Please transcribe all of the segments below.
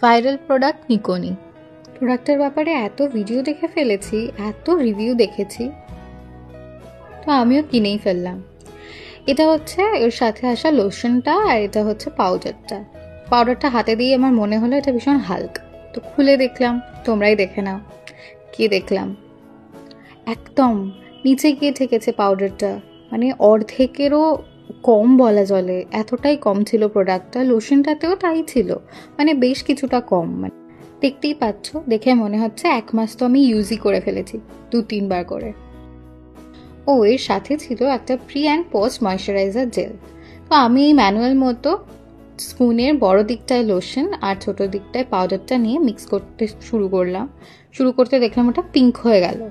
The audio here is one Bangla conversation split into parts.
Viral product নিকোনি। প্রোডাক্টের ব্যাপারে এত ভিডিও দেখে ফেলেছি, এত রিভিউ দেখেছি, তো আমিও কিনেই ফেললাম। এটা হচ্ছে এর সাথে আসা লোশনটা, আর এটা হচ্ছে পাউডারটা। পাউডারটা হাতে দিয়ে আমার মনে হলো এটা ভীষণ হালকা, তো খুলে দেখলাম। তোমরাই দেখে নাও। কি দেখলাম, একদম নিচে গিয়ে ঠেকেছে পাউডারটা, মানে অর্ধেকেরও কম বলা চলে, এতটাই কম ছিল প্রোডাক্টটা। লোশনটাতেও তাই ছিল, মানে বেশ কিছুটা কম। মানে দেখতেই পাচ্ছ, দেখে মনে হচ্ছে 1 মাস তো আমি ইউজই করে ফেলেছি 2-3 বার করে। ও এর সাথে ছিল একটা pre and post moisturiser gel. তো আমি এই ম্যানুয়াল মতো স্পুনের বড় দিকটায় লোশন আর ছোট দিকটায় পাউডারটা নিয়ে মিক্স করতে শুরু করতে দেখলাম ওটা পিঙ্ক হয়ে গেল।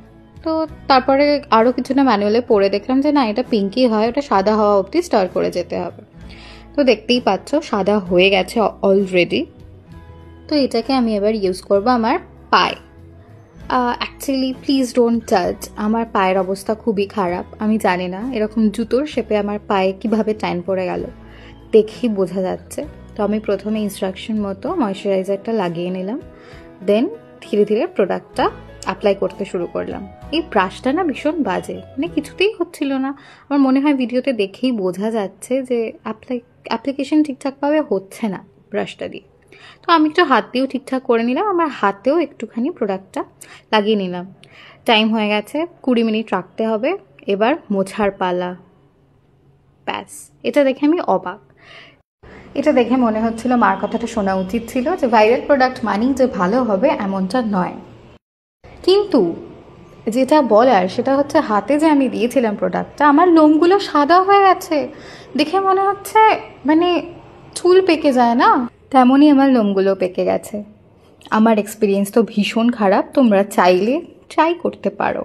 তো তারপরে আরও কিছুটা ম্যানুয়ালে পড়ে দেখলাম যে না, এটা পিঙ্কই হয়, ওটা সাদা হওয়া অবধি স্টার করে যেতে হবে। তো দেখতেই পাচ্ছ সাদা হয়ে গেছে অলরেডি। তো এটাকে আমি এবার ইউজ করবো আমার পায়ে। অ্যাকচুয়ালি প্লিজ ডোন্ট জাজ, আমার পায়ের অবস্থা খুবই খারাপ। আমি জানি না এরকম জুতোর শেপে আমার পায়ে কিভাবে টাইন পড়ে গেল, দেখেই বোঝা যাচ্ছে। তো আমি প্রথমে ইনস্ট্রাকশন মতো ময়শ্চারাইজারটা লাগিয়ে নিলাম, দেন ধীরে ধীরে প্রোডাক্টটা অ্যাপ্লাই করতে শুরু করলাম। এই ব্রাশটা না ভীষণ বাজে, মানে কিছুতেই হচ্ছিল না। আমার মনে হয় ভিডিওতে দেখেই বোঝা যাচ্ছে যে অ্যাপ্লিকেশন ঠিকঠাকভাবে হচ্ছে না ব্রাশটা দিয়ে। তো আমি একটু হাত দিয়েও ঠিকঠাক করে নিলাম, আমার হাতেও একটুখানি প্রোডাক্টটা লাগিয়ে নিলাম। টাইম হয়ে গেছে, 20 মিনিট রাখতে হবে। এবার মোছার পালা। ব্যাস, এটা দেখে আমি অবাক। এটা দেখে মনে হচ্ছিল মার কথাটা শোনা উচিত ছিল, যে ভাইরাল প্রোডাক্ট মানেই যে ভালো হবে এমনটা নয়। কিন্তু যেটা বলার সেটা হচ্ছে, হাতে যে আমি দিয়েছিলাম প্রোডাক্টটা, আমার লোমগুলো সাদা হয়ে গেছে। দেখে মনে হচ্ছে মানে চুল পেকে যায় না, তেমনই আমার লোমগুলো পেকে গেছে। আমার এক্সপিরিয়েন্স তো ভীষণ খারাপ, তোমরা চাইলে ট্রাই করতে পারো।